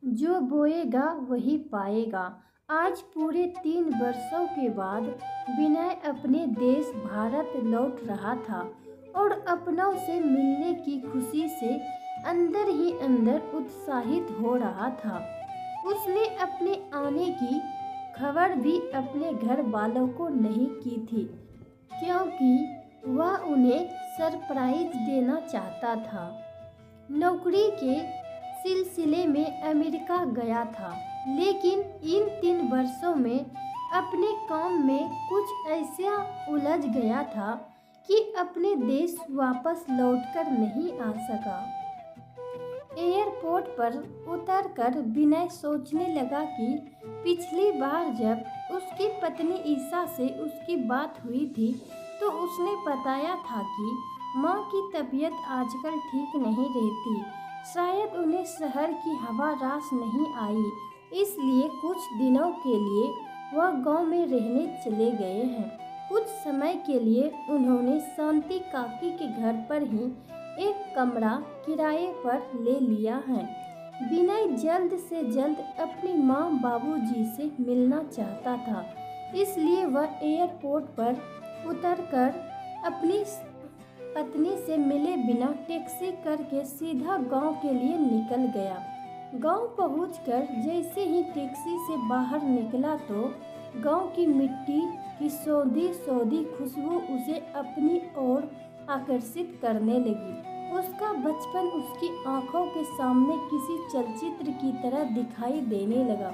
जो बोएगा वही पाएगा। आज पूरे 3 वर्षों के बाद विनय अपने देश भारत लौट रहा था और अपनों से मिलने की खुशी से अंदर ही अंदर उत्साहित हो रहा था। उसने अपने आने की खबर भी अपने घर वालों को नहीं की थी, क्योंकि वह उन्हें सरप्राइज देना चाहता था। नौकरी के सिलसिले में अमेरिका गया था, लेकिन इन 3 वर्षों में अपने काम में कुछ ऐसा उलझ गया था कि अपने देश वापस लौटकर नहीं आ सका। एयरपोर्ट पर उतरकर विनय सोचने लगा कि पिछली बार जब उसकी पत्नी ईशा से उसकी बात हुई थी तो उसने बताया था कि माँ की तबीयत आजकल ठीक नहीं रहती। शायद उन्हें शहर की हवा रास नहीं आई, इसलिए कुछ दिनों के लिए वह गांव में रहने चले गए हैं। कुछ समय के लिए उन्होंने शांति काकी के घर पर ही एक कमरा किराए पर ले लिया है। विनय जल्द से जल्द अपनी माँ बाबूजी से मिलना चाहता था, इसलिए वह एयरपोर्ट पर उतरकर अपनी पत्नी से मिले बिना टैक्सी करके सीधा गांव के लिए निकल गया। गांव पहुंचकर जैसे ही टैक्सी से बाहर निकला तो गांव की मिट्टी की सौंधी सौंधी खुशबू उसे अपनी ओर आकर्षित करने लगी। उसका बचपन उसकी आंखों के सामने किसी चलचित्र की तरह दिखाई देने लगा।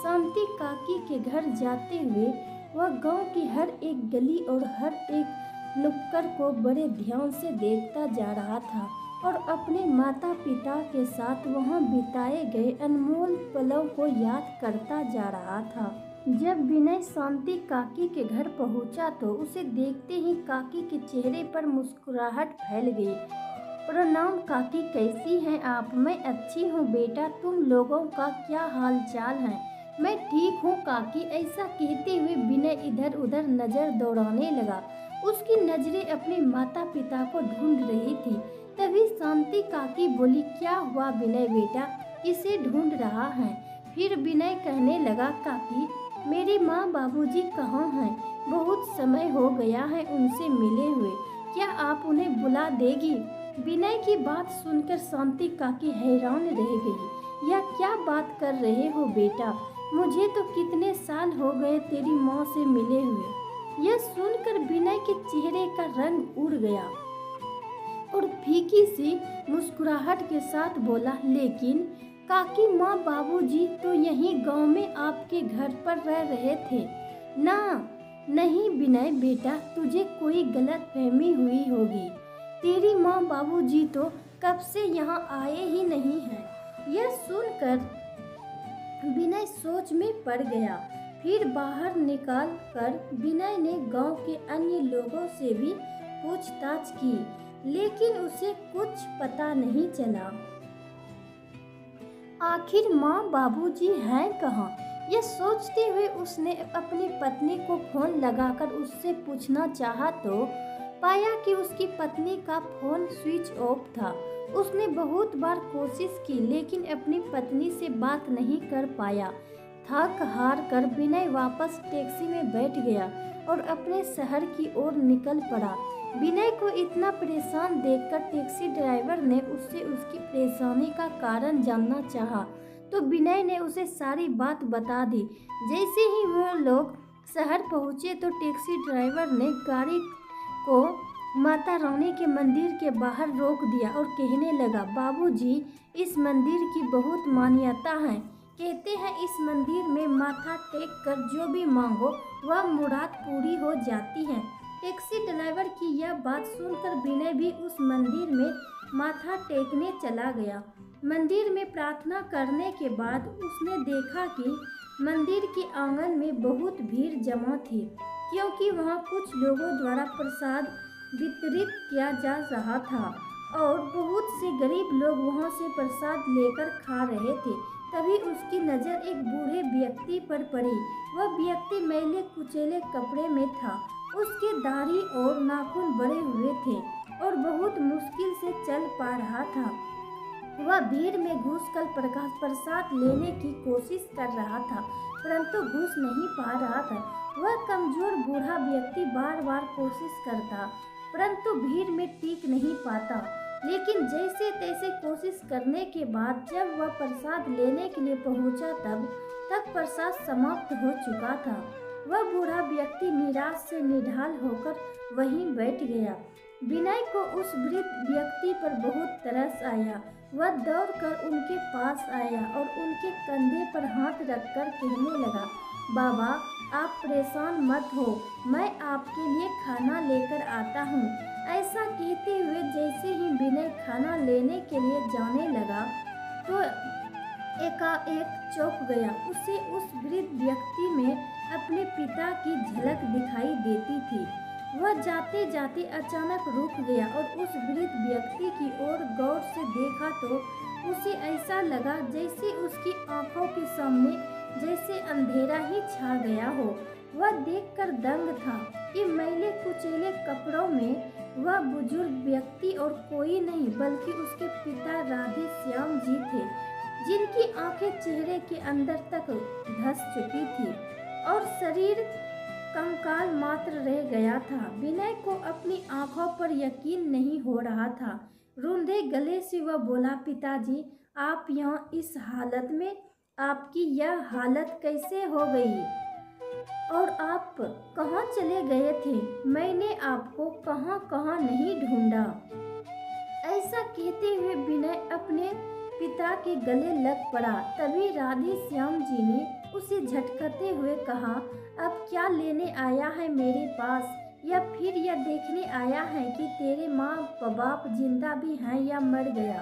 शांति काकी के घर जाते हुए वह गांव की हर एक गली और हर एक नुक्कड़ को बड़े ध्यान से देखता जा रहा था और अपने माता पिता के साथ वहां बिताए गए अनमोल पलों को याद करता जा रहा था। जब विनय शांति काकी के घर पहुंचा तो उसे देखते ही काकी के चेहरे पर मुस्कुराहट फैल गई। प्रणाम काकी, कैसी हैं आप? मैं अच्छी हूँ बेटा, तुम लोगों का क्या हाल चाल है? मैं ठीक हूँ काकी। ऐसा कहते हुए विनय इधर उधर नजर दौड़ाने लगा। उसकी नजरें अपने माता पिता को ढूंढ रही थी। तभी शांति काकी बोली, क्या हुआ विनय बेटा, किसे ढूंढ रहा है? फिर विनय कहने लगा, काकी मेरे माँ बाबूजी कहाँ हैं? बहुत समय हो गया है उनसे मिले हुए, क्या आप उन्हें बुला देगी? विनय की बात सुनकर शांति काकी हैरान रह गई। यह क्या बात कर रहे हो बेटा, मुझे तो कितने साल हो गए तेरी माँ से मिले हुए। यह सुनकर विनय के चेहरे का रंग उड़ गया और फीकी सी मुस्कुराहट के साथ बोला, लेकिन काकी माँ बाबूजी तो यहीं गांव में आपके घर पर रह रहे थे ना? नहीं विनय बेटा, तुझे कोई गलतफहमी हुई होगी। तेरी माँ बाबूजी तो कब से यहाँ आए ही नहीं हैं। यह सुनकर विनय सोच में पड़ गया। फिर बाहर निकाल कर विनय ने गांव के अन्य लोगों से भी पूछताछ की, लेकिन उसे कुछ पता नहीं चला। आखिर माँ बाबूजी हैं कहाँ? यह सोचते हुए उसने अपनी पत्नी को फोन लगाकर उससे पूछना चाहा तो पाया कि उसकी पत्नी का फोन स्विच ऑफ था। उसने बहुत बार कोशिश की, लेकिन अपनी पत्नी से बात नहीं कर पाया। थक हार कर विनय वापस टैक्सी में बैठ गया और अपने शहर की ओर निकल पड़ा। विनय को इतना परेशान देखकर टैक्सी ड्राइवर ने उससे उसकी परेशानी का कारण जानना चाहा, तो विनय ने उसे सारी बात बता दी। जैसे ही वह लोग शहर पहुंचे तो टैक्सी ड्राइवर ने गाड़ी को माता रानी के मंदिर के बाहर रोक दिया और कहने लगा, बाबूजी इस मंदिर की बहुत मान्यता है। कहते हैं इस मंदिर में माथा टेक कर जो भी मांगो वह मुराद पूरी हो जाती है। टैक्सी ड्राइवर की यह बात सुनकर विनय भी उस मंदिर में माथा टेकने चला गया। मंदिर में प्रार्थना करने के बाद उसने देखा कि मंदिर के आंगन में बहुत भीड़ जमा थी, क्योंकि वहाँ कुछ लोगों द्वारा प्रसाद वितरित किया जा रहा था और बहुत से गरीब लोग वहाँ से प्रसाद लेकर खा रहे थे। तभी उसकी नज़र एक बूढ़े व्यक्ति पर पड़ी। वह व्यक्ति मैले कुचेले कपड़े में था। उसके दाढ़ी और नाखून बड़े हुए थे और बहुत मुश्किल से चल पा रहा था। वह भीड़ में घुसकर प्रसाद लेने की कोशिश कर रहा था, परंतु घुस नहीं पा रहा था। वह कमजोर बूढ़ा व्यक्ति बार बार कोशिश करता, परंतु भीड़ में टिक नहीं पाता। लेकिन जैसे तैसे कोशिश करने के बाद जब वह प्रसाद लेने के लिए पहुंचा तब तक प्रसाद समाप्त हो चुका था। वह बूढ़ा व्यक्ति निराश से निढाल होकर वहीं बैठ गया। विनय को उस वृद्ध व्यक्ति पर बहुत तरस आया। वह दौड़कर उनके पास आया और उनके कंधे पर हाथ रखकर कहने लगा, बाबा, आप परेशान मत हो, मैं आपके लिए खाना लेकर आता हूँ। ऐसा कहते हुए जैसे ही विनय खाना लेने के लिए जाने लगा तो एकाएक चौंक गया। उसे उस वृद्ध व्यक्ति में अपने पिता की झलक दिखाई देती थी। वह जाते जाते अचानक रुक गया और उस वृद्ध व्यक्ति की ओर गौर से देखा तो उसे ऐसा लगा जैसे उसकी आंखों के सामने जैसे अंधेरा ही छा गया हो। वह देखकर दंग था कि मैले कुचेले कपड़ों में वह बुजुर्ग व्यक्ति और कोई नहीं बल्कि उसके पिता राधे श्याम जी थे, जिनकी आंखें चेहरे के अंदर तक धंस चुकी थी और शरीर कंकाल मात्र रह गया था। विनय को अपनी आंखों पर यकीन नहीं हो रहा था। रूंधे गले से वह बोला, पिताजी, आप यहाँ इस हालत में, आपकी यह हालत कैसे हो गई और आप कहाँ चले गए थे? मैंने आपको कहाँ कहाँ नहीं ढूंढा। ऐसा कहते हुए विनय अपने पिता के गले लग पड़ा। तभी राधे श्याम जी ने उसे झटकते हुए कहा, अब क्या लेने आया है मेरे पास, या फिर यह देखने आया है कि तेरे माँ बाप जिंदा भी हैं या मर गया?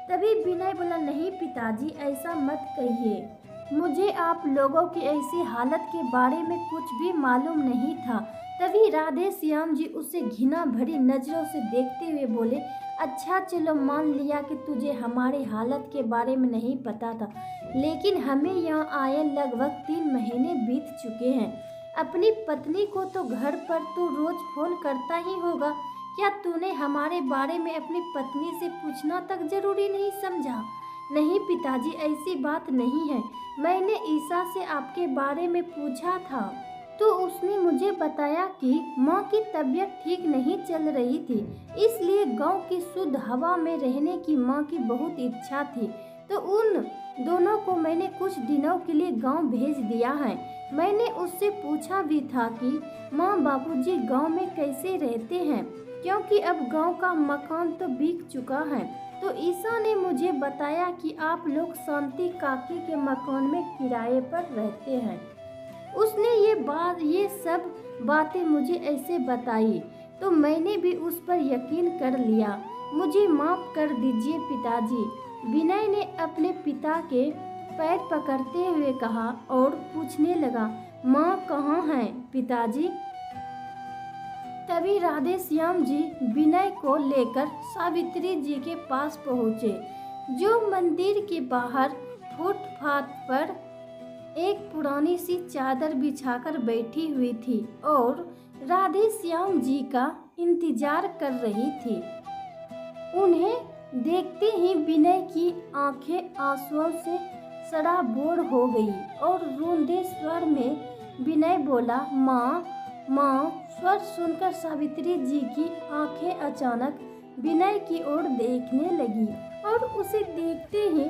तभी विनय बोला, नहीं पिताजी, ऐसा मत कहिए, मुझे आप लोगों की ऐसी हालत के बारे में कुछ भी मालूम नहीं था। तभी राधे श्याम जी उसे घृणा भरी नजरों से देखते हुए बोले, अच्छा चलो, मान लिया कि तुझे हमारी हालत के बारे में नहीं पता था, लेकिन हमें यहाँ आए लगभग 3 महीने बीत चुके हैं। अपनी पत्नी को तो घर पर तो रोज फोन करता ही होगा, क्या तूने हमारे बारे में अपनी पत्नी से पूछना तक जरूरी नहीं समझा? नहीं पिताजी, ऐसी बात नहीं है। मैंने ईसा से आपके बारे में पूछा था तो उसने मुझे बताया कि माँ की तबीयत ठीक नहीं चल रही थी, इसलिए गांव की शुद्ध हवा में रहने की माँ की बहुत इच्छा थी, तो उन दोनों को मैंने कुछ दिनों के लिए गांव भेज दिया है। मैंने उससे पूछा भी था कि माँ बाबूजी गांव में कैसे रहते हैं, क्योंकि अब गांव का मकान तो बिक चुका है। तो ईसा ने मुझे बताया कि आप लोग शांति काकी के मकान में किराए पर रहते हैं। उसने ये सब बातें मुझे ऐसे बताई तो मैंने भी उस पर यकीन कर लिया। मुझे माफ कर दीजिए पिताजी। विनय ने अपने पिता के पैर पकड़ते हुए कहा और पूछने लगा, माँ कहाँ हैं पिताजी? तभी राधे श्याम जी विनय को लेकर सावित्री जी के पास पहुँचे, जो मंदिर के बाहर फुटपाथ पर एक पुरानी सी चादर बिछाकर बैठी हुई थी और राधे श्याम जी का इंतजार कर रही थी। उन्हें देखते ही विनय की आंखें आंसुओं से सराबोर हो गई और रूंधे स्वर में विनय बोला, माँ माँ। स्वर सुनकर सावित्री जी की आंखें अचानक विनय की ओर देखने लगी और उसे देखते ही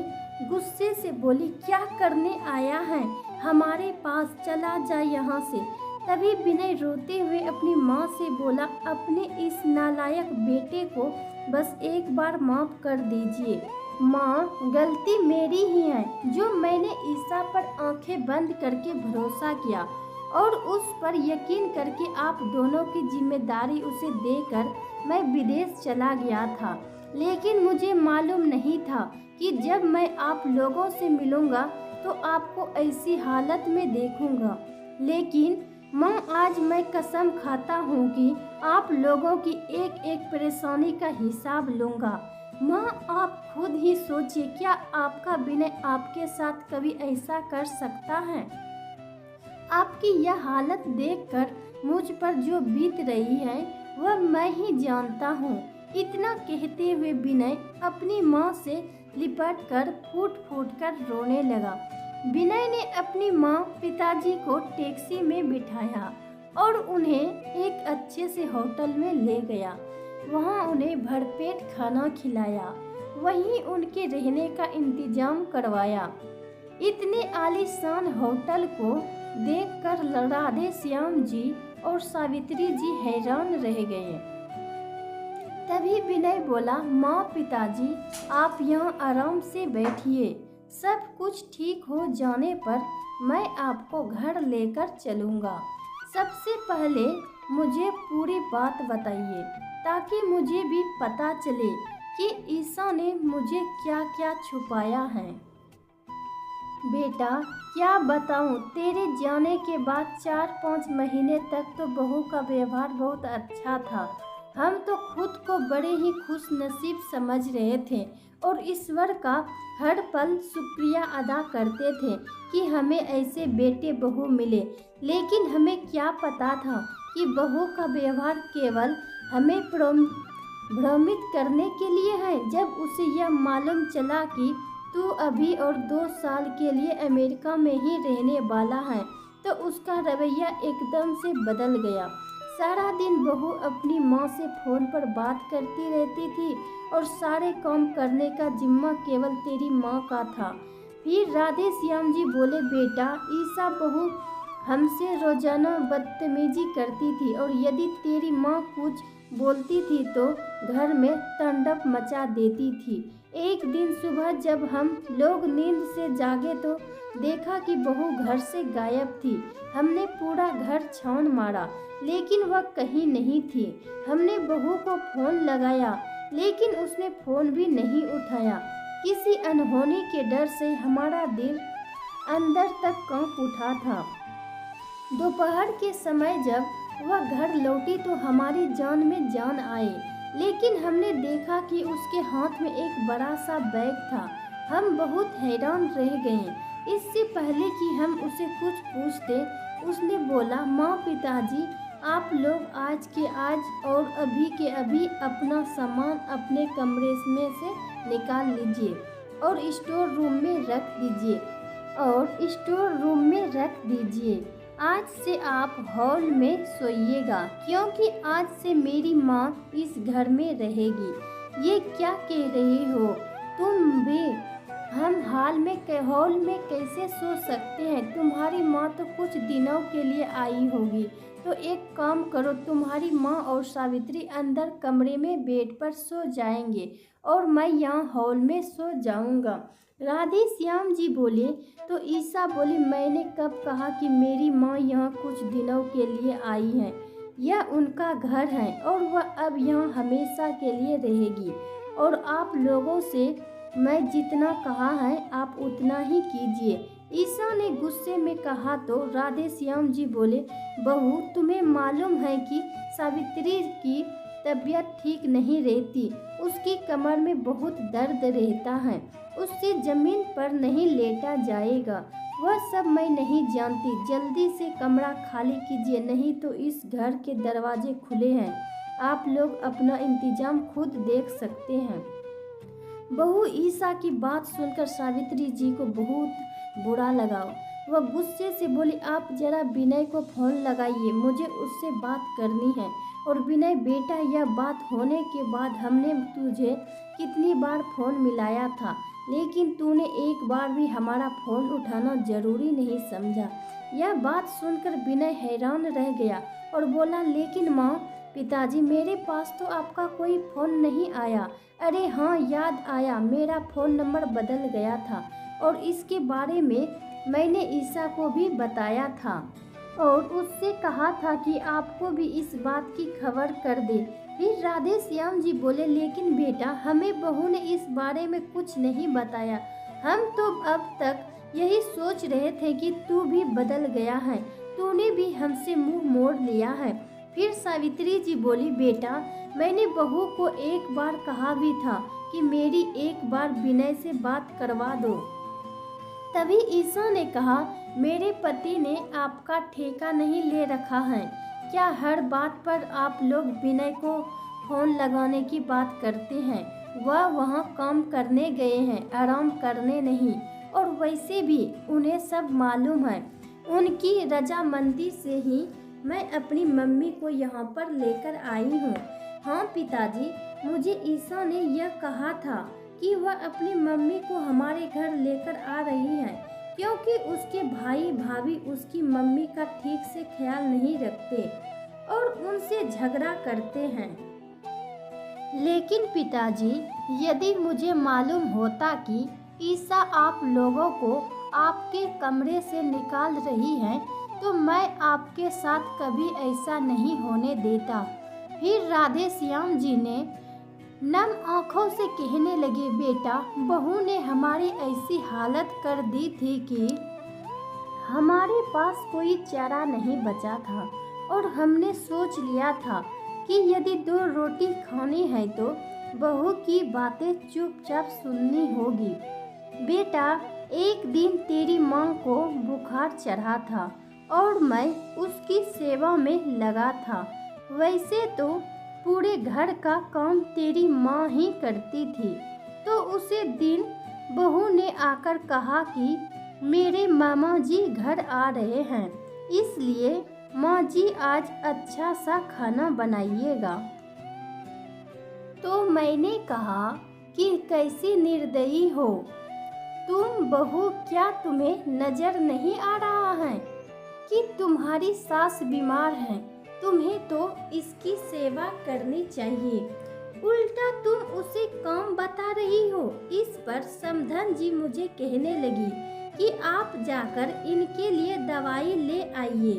गुस्से से बोली, क्या करने आया है हमारे पास, चला जा यहाँ से। तभी विनय रोते हुए अपनी माँ से बोला, अपने इस नालायक बेटे को बस एक बार माफ कर दीजिए माँ, गलती मेरी ही है जो मैंने ईसा पर आंखें बंद करके भरोसा किया और उस पर यकीन करके आप दोनों की जिम्मेदारी उसे देकर मैं विदेश चला गया था। लेकिन मुझे मालूम नहीं था कि जब मैं आप लोगों से मिलूंगा तो आपको ऐसी हालत में देखूंगा। लेकिन माँ, आज मैं कसम खाता हूँ कि आप लोगों की एक एक परेशानी का हिसाब लूँगा। माँ, आप खुद ही सोचिए, क्या आपका विनय आपके साथ कभी ऐसा कर सकता है? आपकी यह हालत देखकर मुझ पर जो बीत रही है वह मैं ही जानता हूँ। इतना कहते हुए विनय अपनी माँ से लिपट कर फूट फूट कर रोने लगा। विनय ने अपनी माँ पिताजी को टैक्सी में बिठाया और उन्हें एक अच्छे से होटल में ले गया। वहाँ उन्हें भरपेट खाना खिलाया, वहीं उनके रहने का इंतजाम करवाया। इतने आलीशान होटल को देखकर राधे श्याम जी और सावित्री जी हैरान रह गए। तभी विनय बोला, माँ पिताजी आप यहाँ आराम से बैठिए, सब कुछ ठीक हो जाने पर मैं आपको घर लेकर चलूँगा। सबसे पहले मुझे पूरी बात बताइए ताकि मुझे भी पता चले कि ईसा ने मुझे क्या क्या छुपाया है। बेटा क्या बताऊं, तेरे जाने के बाद 4-5 महीने तक तो बहू का व्यवहार बहुत अच्छा था। हम तो खुद को बड़े ही खुश नसीब समझ रहे थे और ईश्वर का हर पल शुक्रिया अदा करते थे कि हमें ऐसे बेटे बहू मिले। लेकिन हमें क्या पता था कि बहू का व्यवहार केवल हमें भ्रमित करने के लिए है। जब उसे यह मालूम चला कि तू अभी और 2 साल के लिए अमेरिका में ही रहने वाला है तो उसका रवैया एकदम से बदल गया। सारा दिन बहू अपनी माँ से फ़ोन पर बात करती रहती थी और सारे काम करने का जिम्मा केवल तेरी माँ का था। फिर राधे श्याम जी बोले, बेटा ईसा बहू हमसे रोजाना बदतमीजी करती थी और यदि तेरी माँ कुछ बोलती थी तो घर में तांडव मचा देती थी। एक दिन सुबह जब हम लोग नींद से जागे तो देखा कि बहू घर से गायब थी। हमने पूरा घर छान मारा लेकिन वह कहीं नहीं थी। हमने बहू को फ़ोन लगाया लेकिन उसने फ़ोन भी नहीं उठाया। किसी अनहोनी के डर से हमारा दिल अंदर तक कांप उठा था। दोपहर के समय जब वह घर लौटी तो हमारी जान में जान आई, लेकिन हमने देखा कि उसके हाथ में एक बड़ा सा बैग था। हम बहुत हैरान रह गए। इससे पहले कि हम उसे कुछ पूछते उसने बोला, माँ पिताजी आप लोग आज के आज और अभी के अभी अपना सामान अपने कमरे में से निकाल लीजिए और स्टोर रूम में रख दीजिए। आज से आप हॉल में सोइएगा क्योंकि आज से मेरी माँ इस घर में रहेगी। ये क्या कह रही हो तुम भी? हम हॉल में कैसे सो सकते हैं? तुम्हारी माँ तो कुछ दिनों के लिए आई होगी। तो एक काम करो, तुम्हारी माँ और सावित्री अंदर कमरे में बेड पर सो जाएंगे और मैं यहाँ हॉल में सो जाऊँगा। राधे श्याम जी बोले। तो ईसा बोली, मैंने कब कहा कि मेरी माँ यहाँ कुछ दिनों के लिए आई है? यह उनका घर है और वह अब यहाँ हमेशा के लिए रहेगी और आप लोगों से मैं जितना कहा है आप उतना ही कीजिए। ईसा ने गुस्से में कहा तो राधे श्याम जी बोले, बहू तुम्हें मालूम है कि सावित्री की तबीयत ठीक नहीं रहती, उसकी कमर में बहुत दर्द रहता है, उससे जमीन पर नहीं लेटा जाएगा। वह सब मैं नहीं जानती। जल्दी से कमरा खाली कीजिए नहीं तो इस घर के दरवाजे खुले हैं, आप लोग अपना इंतजाम खुद देख सकते हैं। बहू ईसा की बात सुनकर सावित्री जी को बहुत बुरा लगा। वह गुस्से से बोली, आप जरा विनय को फ़ोन लगाइए, मुझे उससे बात करनी है। और विनय बेटा, यह बात होने के बाद हमने तुझे कितनी बार फ़ोन मिलाया था लेकिन तूने एक बार भी हमारा फ़ोन उठाना ज़रूरी नहीं समझा। यह बात सुनकर विनय हैरान रह गया और बोला, लेकिन माँ पिताजी मेरे पास तो आपका कोई फ़ोन नहीं आया। अरे हाँ याद आया, मेरा फ़ोन नंबर बदल गया था और इसके बारे में मैंने ईसा को भी बताया था और उससे कहा था कि आपको भी इस बात की खबर कर दे। फिर राधे श्याम जी बोले, लेकिन बेटा हमें बहू ने इस बारे में कुछ नहीं बताया। हम तो अब तक यही सोच रहे थे कि तू भी बदल गया है, तूने भी हमसे मुंह मोड़ लिया है। फिर सावित्री जी बोली, बेटा मैंने बहू को एक बार कहा भी था कि मेरी एक बार विनय से बात करवा दो। तभी ईसा ने कहा, मेरे पति ने आपका ठेका नहीं ले रखा है क्या? हर बात पर आप लोग विनय को फ़ोन लगाने की बात करते हैं। वह वहाँ काम करने गए हैं, आराम करने नहीं। और वैसे भी उन्हें सब मालूम है। उनकी रजामंदी से ही मैं अपनी मम्मी को यहाँ पर लेकर आई हूँ। हाँ पिताजी, मुझे ईसा ने यह कहा था कि वह अपनी मम्मी को हमारे घर लेकर आ रही है, क्योंकि उसके भाई भाभी उसकी मम्मी का ठीक से ख्याल नहीं रखते और उनसे झगड़ा करते हैं। लेकिन पिताजी, यदि मुझे मालूम होता कि ईसा आप लोगों को आपके कमरे से निकाल रही है, तो मैं आपके साथ कभी ऐसा नहीं होने देता। फिर राधे श्याम जी ने नम आंखों से कहने लगे, बेटा, बहू ने हमारी ऐसी हालत कर दी थी कि हमारे पास कोई चारा नहीं बचा था और हमने सोच लिया था कि यदि 2 रोटी खानी है तो बहू की बातें चुपचाप सुननी होगी। बेटा, एक दिन तेरी माँ को बुखार चढ़ा था और मैं उसकी सेवा में लगा था। वैसे तो पूरे घर का काम तेरी माँ ही करती थी। तो उसे दिन बहू ने आकर कहा कि मेरे मामा जी घर आ रहे हैं, इसलिए माँ जी आज अच्छा सा खाना बनाइएगा। तो मैंने कहा कि कैसी निर्दयी हो तुम बहू, क्या तुम्हें नजर नहीं आ रहा है कि तुम्हारी सास बीमार है? तुम्हें तो इसकी सेवा करनी चाहिए, उल्टा तुम उसे काम बता रही हो। इस पर समधन जी मुझे कहने लगी कि आप जाकर इनके लिए दवाई ले आइए।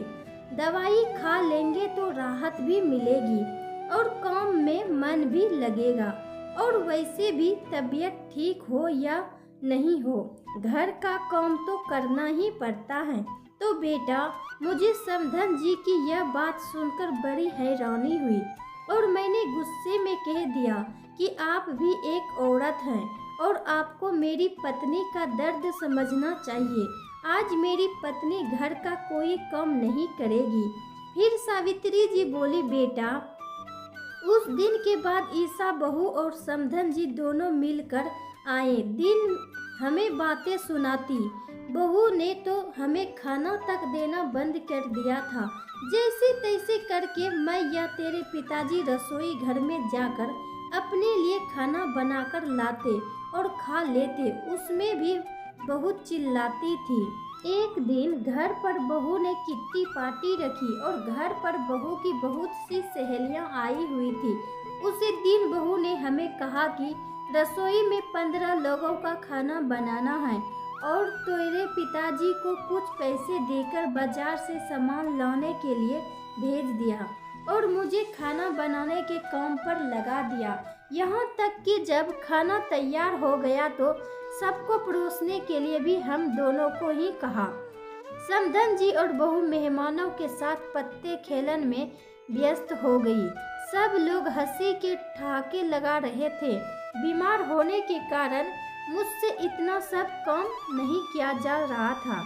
दवाई खा लेंगे तो राहत भी मिलेगी और काम में मन भी लगेगा। और वैसे भी तबीयत ठीक हो या नहीं हो, घर का काम तो करना ही पड़ता है। तो बेटा, मुझे समधन जी की यह बात सुनकर बड़ी हैरानी हुई और मैंने गुस्से में कह दिया कि आप भी एक औरत हैं और आपको मेरी पत्नी का दर्द समझना चाहिए। आज मेरी पत्नी घर का कोई काम नहीं करेगी। फिर सावित्री जी बोली, बेटा, उस दिन के बाद ईसा बहू और समधन जी दोनों मिलकर आए। दिन हमें बातें सुनाती। बहू ने तो हमें खाना तक देना बंद कर दिया था। जैसे तैसे करके मैं या तेरे पिताजी रसोई घर में जाकर अपने लिए खाना बनाकर लाते और खा लेते। उसमें भी बहुत चिल्लाती थी। एक दिन घर पर बहू ने किट्टी पार्टी रखी और घर पर बहू की बहुत सी सहेलियां आई हुई थी। उसी दिन बहू ने हमें कहा कि रसोई में 15 लोगों का खाना बनाना है और तेरे पिताजी को कुछ पैसे देकर बाजार से सामान लाने के लिए भेज दिया और मुझे खाना बनाने के काम पर लगा दिया। यहाँ तक कि जब खाना तैयार हो गया तो सबको परोसने के लिए भी हम दोनों को ही कहा। समधन जी और बहू मेहमानों के साथ पत्ते खेलन में व्यस्त हो गई। सब लोग हंसी के ठहाके लगा रहे थे। बीमार होने के कारण मुझसे इतना सब काम नहीं किया जा रहा था।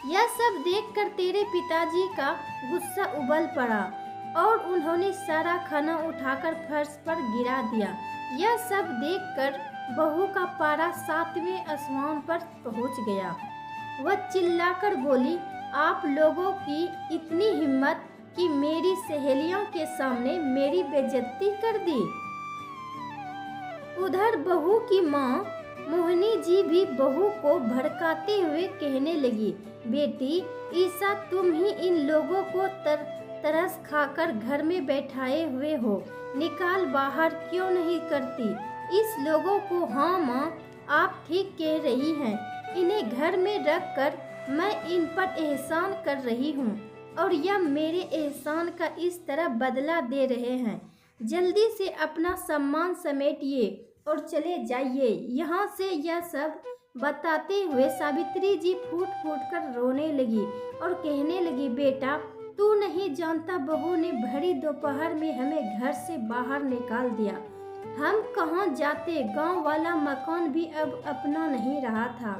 यह सब देखकर तेरे पिताजी का गुस्सा उबल पड़ा और उन्होंने सारा खाना उठाकर फर्श पर गिरा दिया। यह सब देखकर बहू का पारा 7वें आसमान पर पहुंच गया। वह चिल्लाकर बोली, आप लोगों की इतनी हिम्मत कि मेरी सहेलियों के सामने मेरी बेइज्जती कर दी। उधर बहू की माँ मोहिनी जी भी बहू को भड़काते हुए कहने लगी, बेटी, ईसा तुम ही इन लोगों को तरस खाकर घर में बैठाए हुए हो, निकाल बाहर क्यों नहीं करती इस लोगों को? हाँ माँ, आप ठीक कह रही हैं। इन्हें घर में रख कर मैं इन पर एहसान कर रही हूँ और यह मेरे एहसान का इस तरह बदला दे रहे हैं। जल्दी से अपना सामान समेटिए और चले जाइए यहाँ से। यह सब बताते हुए सावित्री जी फूट फूट कर रोने लगी और कहने लगी, बेटा, तू नहीं जानता, बहू ने भरी दोपहर में हमें घर से बाहर निकाल दिया। हम कहाँ जाते? गांव वाला मकान भी अब अपना नहीं रहा था।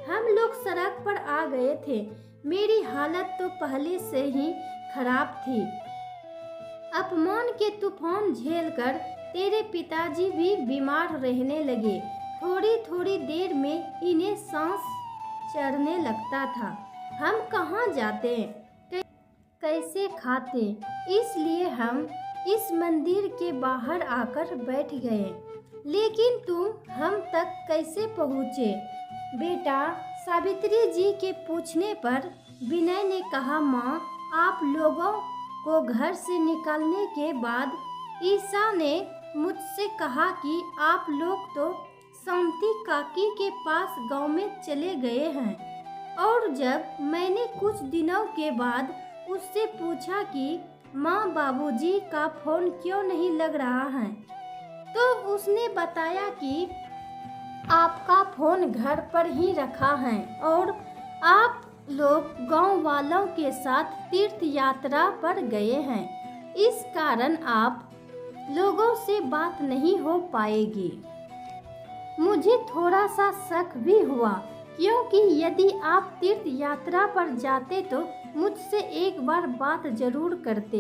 हम लोग सड़क पर आ गए थे। मेरी हालत तो पहले से ही खराब थी। अपमान के तूफान झेलकर तेरे पिताजी भी बीमार रहने लगे। थोड़ी थोड़ी देर में इन्हें सांस चढ़ने लगता था। हम कहाँ जाते, कैसे खाते, इसलिए हम इस मंदिर के बाहर आकर बैठ गए। लेकिन तुम हम तक कैसे पहुँचे? बेटा, सावित्री जी के पूछने पर विनय ने कहा, माँ, आप लोगों को घर से निकालने के बाद ईसा ने मुझसे कहा कि आप लोग तो शांति काकी के पास गांव में चले गए हैं। और जब मैंने कुछ दिनों के बाद उससे पूछा कि माँ, बाबूजी का फोन क्यों नहीं लग रहा है, तो उसने बताया कि आपका फोन घर पर ही रखा है और आप लोग गांव वालों के साथ तीर्थ यात्रा पर गए हैं। इस कारण आप लोगों से बात नहीं हो पाएगी। मुझे थोड़ा सा शक भी हुआ, क्योंकि यदि आप तीर्थ यात्रा पर जाते तो मुझसे एक बार बात जरूर करते,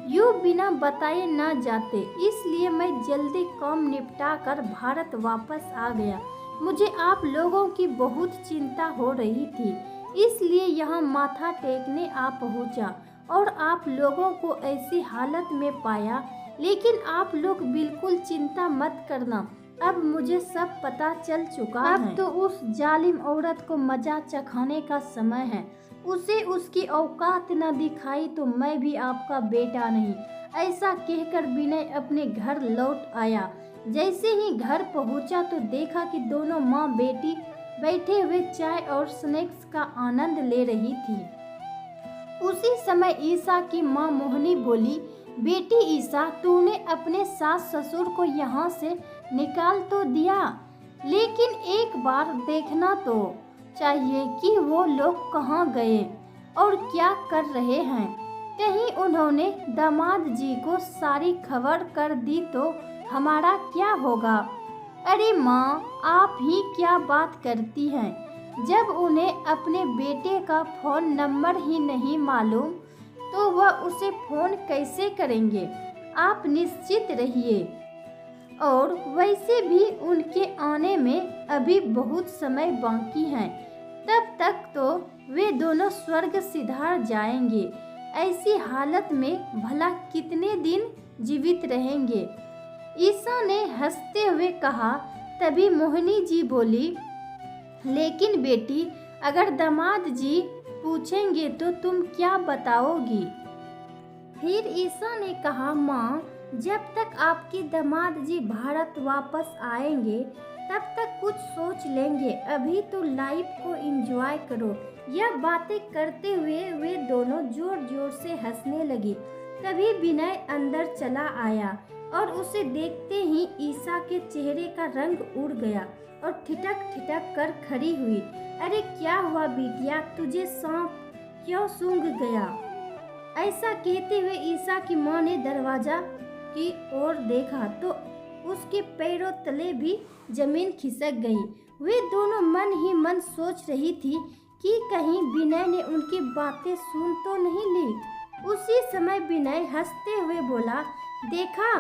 यूँ बिना बताए ना जाते। इसलिए मैं जल्दी काम निपटा कर भारत वापस आ गया। मुझे आप लोगों की बहुत चिंता हो रही थी, इसलिए यहाँ माथा टेकने आ पहुँचा और आप लोगों को ऐसी हालत में पाया। लेकिन आप लोग बिल्कुल चिंता मत करना, अब मुझे सब पता चल चुका है। अब तो उस जालिम औरत को मजा चखाने का समय है। उसे उसकी औकात न दिखाई तो मैं भी आपका बेटा नहीं। ऐसा कहकर विनय अपने घर लौट आया। जैसे ही घर पहुंचा तो देखा कि दोनों माँ बेटी बैठे हुए चाय और स्नैक्स का आनंद ले रही थी। उसी समय ईसा की माँ मोहिनी बोली, बेटी ईसा, तूने अपने सास ससुर को यहाँ से निकाल तो दिया, लेकिन एक बार देखना तो चाहिए कि वो लोग कहाँ गए और क्या कर रहे हैं। कहीं उन्होंने दामाद जी को सारी खबर कर दी तो हमारा क्या होगा? अरे माँ, आप ही क्या बात करती हैं? जब उन्हें अपने बेटे का फ़ोन नंबर ही नहीं मालूम तो वह उसे फ़ोन कैसे करेंगे? आप निश्चित रहिए। और वैसे भी उनके आने में अभी बहुत समय बाकी है, तब तक तो वे दोनों स्वर्ग सिधार जाएंगे। ऐसी हालत में भला कितने दिन जीवित रहेंगे? ईसा ने हंसते हुए कहा। तभी मोहिनी जी बोली, लेकिन बेटी, अगर दामाद जी पूछेंगे तो तुम क्या बताओगी? फिर ईसा ने कहा, माँ, जब तक आपके दामाद जी भारत वापस आएंगे तब तक कुछ सोच लेंगे। अभी तो लाइफ को एंजॉय करो। यह बातें करते हुए वे दोनों जोर जोर से हंसने लगी। तभी विनय अंदर चला आया और उसे देखते ही ईसा के चेहरे का रंग उड़ गया और ठिठक ठिठक कर खड़ी हुई। अरे क्या हुआ बिटिया, तुझे सांप क्यों सूंघ गया? ऐसा कहते हुए ईसा की माँ ने दरवाजा की ओर देखा तो उसके पैरों तले भी जमीन खिसक गई। वे दोनों मन ही मन सोच रही थी कि कहीं विनय ने उनकी बातें सुन तो नहीं ली। उसी समय विनय हंसते हुए बोला, देखा,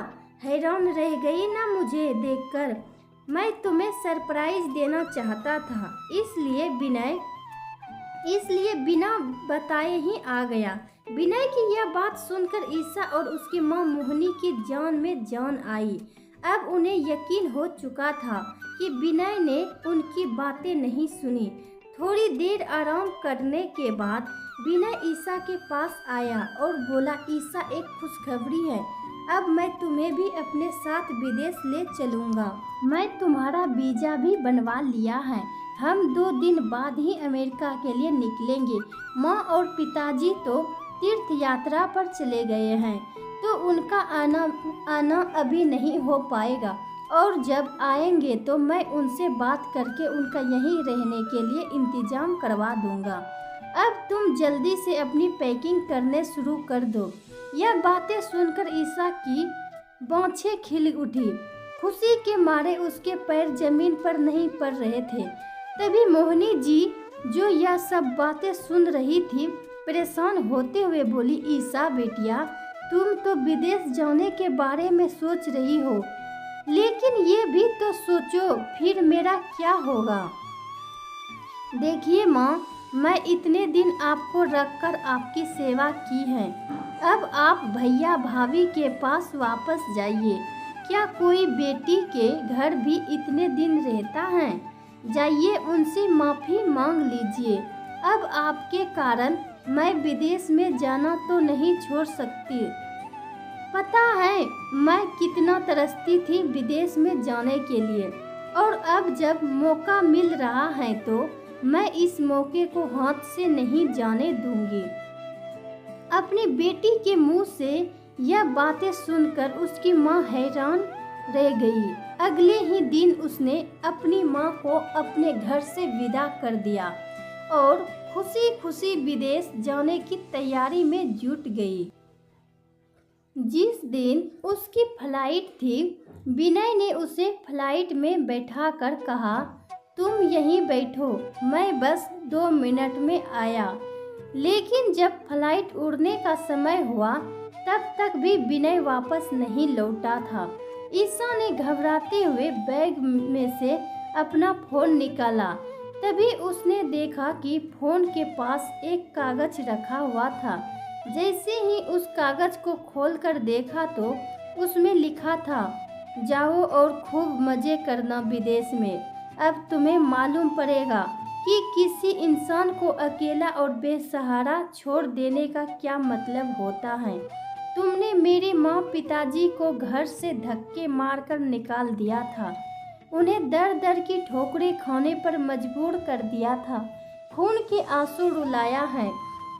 हैरान रह गई ना मुझे देखकर? मैं तुम्हें सरप्राइज देना चाहता था, इसलिए बिना बताए ही आ गया। विनय की यह बात सुनकर ईसा और उसकी माँ मोहिनी की जान में जान आई। अब उन्हें यकीन हो चुका था कि विनय ने उनकी बातें नहीं सुनी। थोड़ी देर आराम करने के बाद विनय ईसा के पास आया और बोला, ईसा, एक खुशखबरी है। अब मैं तुम्हें भी अपने साथ विदेश ले चलूँगा। मैं तुम्हारा वीज़ा भी बनवा लिया है। हम 2 दिन बाद ही अमेरिका के लिए निकलेंगे। माँ और पिताजी तो तीर्थ यात्रा पर चले गए हैं, तो उनका आना अभी नहीं हो पाएगा। और जब आएंगे तो मैं उनसे बात करके उनका यहीं रहने के लिए इंतज़ाम करवा दूँगा। अब तुम जल्दी से अपनी पैकिंग करने शुरू कर दो। यह बातें सुनकर ईसा की बाँछें खिल उठी। खुशी के मारे उसके पैर जमीन पर नहीं पड़ रहे थे। तभी मोहिनी जी, जो यह सब बातें सुन रही थी, परेशान होते हुए बोली, ईसा बेटिया, तुम तो विदेश जाने के बारे में सोच रही हो, लेकिन ये भी तो सोचो फिर मेरा क्या होगा। देखिए माँ, मैं इतने दिन आपको रखकर आपकी सेवा की है। अब आप भैया भाभी के पास वापस जाइए। क्या कोई बेटी के घर भी इतने दिन रहता है? जाइए उनसे माफ़ी मांग लीजिए। अब आपके कारण मैं विदेश में जाना तो नहीं छोड़ सकती। पता है मैं कितना तरसती थी विदेश में जाने के लिए, और अब जब मौका मिल रहा है तो मैं इस मौके को हाथ से नहीं जाने दूंगी। अपनी बेटी के मुंह से यह बातें सुनकर उसकी माँ हैरान रह गई। अगले ही दिन उसने अपनी माँ को अपने घर से विदा कर दिया और खुशी खुशी विदेश जाने की तैयारी में जुट गई। जिस दिन उसकी फ्लाइट थी, विनय ने उसे फ्लाइट में बैठाकर कहा, तुम यहीं बैठो, मैं बस 2 मिनट में आया। लेकिन जब फ्लाइट उड़ने का समय हुआ तब तक भी विनय वापस नहीं लौटा था। ईशा ने घबराते हुए बैग में से अपना फोन निकाला। तभी उसने देखा कि फोन के पास एक कागज रखा हुआ था। जैसे ही उस कागज को खोलकर देखा तो उसमें लिखा था, जाओ और खूब मजे करना विदेश में। अब तुम्हें मालूम पड़ेगा कि किसी इंसान को अकेला और बेसहारा छोड़ देने का क्या मतलब होता है। तुमने मेरे माँ पिताजी को घर से धक्के मारकर निकाल दिया था, उन्हें दर दर की ठोकरें खाने पर मजबूर कर दिया था, खून के आंसू रुलाया है।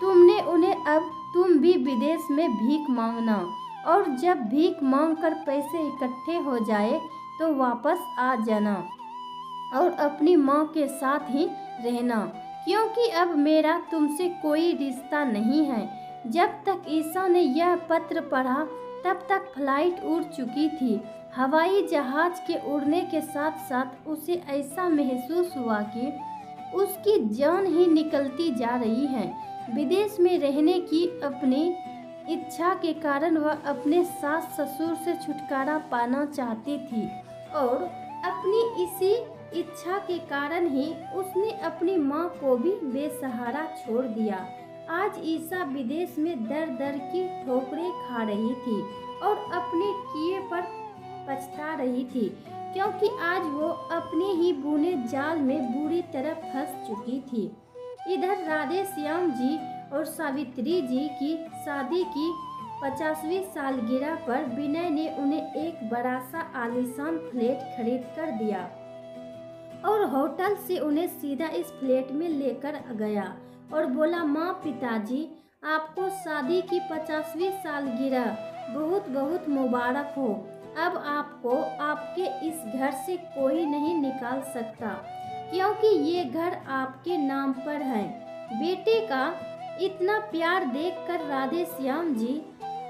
तुमने उन्हें अब तुम भी विदेश में भीख मांगना, और जब भीख मांगकर पैसे इकट्ठे हो जाए तो वापस आ जाना और अपनी माँ के साथ ही रहना, क्योंकि अब मेरा तुमसे कोई रिश्ता नहीं है। जब तक ईशा ने यह पत्र पढ़ा तब तक फ्लाइट उड़ चुकी थी। हवाई जहाज के उड़ने के साथ साथ उसे ऐसा महसूस हुआ कि उसकी जान ही निकलती जा रही है। विदेश में रहने की अपनी इच्छा के कारण वह अपने सास ससुर से छुटकारा पाना चाहती थी, और अपनी इसी इच्छा के कारण ही उसने अपनी माँ को भी बेसहारा छोड़ दिया। आज ईशा विदेश में दर दर की ठोकरें खा रही थी और अपने किए पर पछता रही थी, क्योंकि आज वो अपने ही बुने जाल में बुरी तरह फंस चुकी थी। इधर राधे श्याम जी और सावित्री जी की शादी की 50वीं सालगिरह पर विनय ने उन्हें एक बड़ा सा आलीशान फ्लैट खरीद कर दिया और होटल से उन्हें सीधा इस फ्लैट में लेकर गया और बोला, माँ पिताजी, आपको शादी की 50वीं सालगिरह बहुत बहुत मुबारक हो। अब आपको आपके इस घर से कोई नहीं निकाल सकता, क्योंकि ये घर आपके नाम पर है। बेटे का इतना प्यार देखकर राधे श्याम जी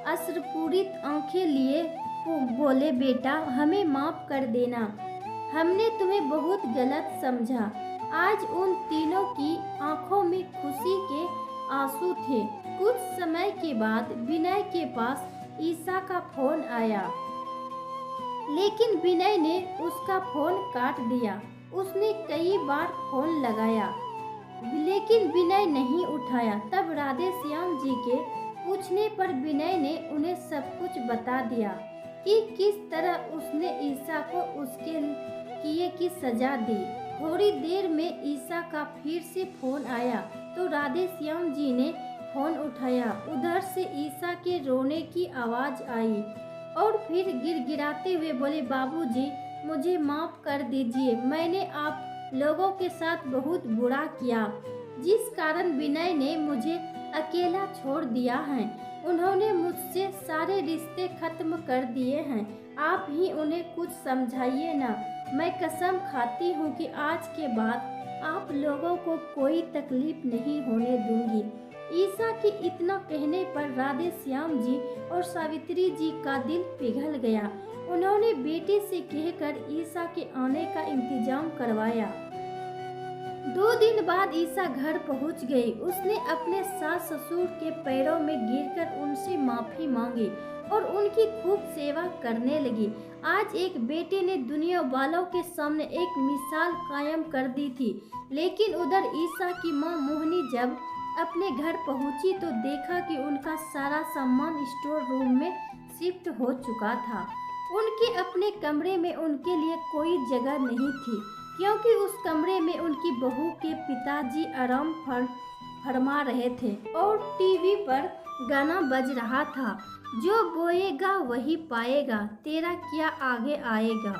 अश्रुपूरित आंखें लिए बोले, बेटा हमें माफ कर देना, हमने तुम्हें बहुत गलत समझा। आज उन तीनों की आंखों में खुशी के आंसू थे। कुछ समय के बाद विनय के पास ईशा का फोन आया, लेकिन विनय ने उसका फोन काट दिया। उसने कई बार फोन लगाया लेकिन विनय नहीं उठाया। तब राधे श्याम जी के पूछने पर विनय ने उन्हें सब कुछ बता दिया कि किस तरह उसने ईशा को उसके किए की सजा दी। थोड़ी देर में ईशा का फिर से फोन आया तो राधे श्याम जी ने फोन उठाया। उधर से ईशा के रोने की आवाज आई और फिर गिड़गिड़ाते हुए बोले, बाबूजी मुझे माफ कर दीजिए, मैंने आप लोगों के साथ बहुत बुरा किया, जिस कारण विनय ने मुझे अकेला छोड़ दिया है। उन्होंने मुझसे सारे रिश्ते खत्म कर दिए हैं, आप ही उन्हें कुछ समझाइए ना। मैं कसम खाती हूँ कि आज के बाद आप लोगों को कोई तकलीफ नहीं होने दूंगी। ईशा के इतना कहने पर राधे श्याम जी और सावित्री जी का दिल पिघल गया। उन्होंने बेटे से कहकर ईशा के आने का इंतजाम करवाया। 2 दिन बाद ईशा घर पहुंच गई। उसने अपने सास ससुर के पैरों में गिरकर उनसे माफी मांगी और उनकी खूब सेवा करने लगी। आज एक बेटे ने दुनिया वालों के सामने एक मिसाल कायम कर दी थी। लेकिन उधर ईसा की माँ मोहिनी जब अपने घर पहुंची तो देखा कि उनका सारा सामान स्टोर रूम में शिफ्ट हो चुका था। उनके अपने कमरे में उनके लिए कोई जगह नहीं थी, क्योंकि उस कमरे में उनकी बहू के पिताजी आराम फरमा रहे थे और टीवी पर गाना बज रहा था, जो बोएगा वही पाएगा, तेरा क्या आगे आएगा।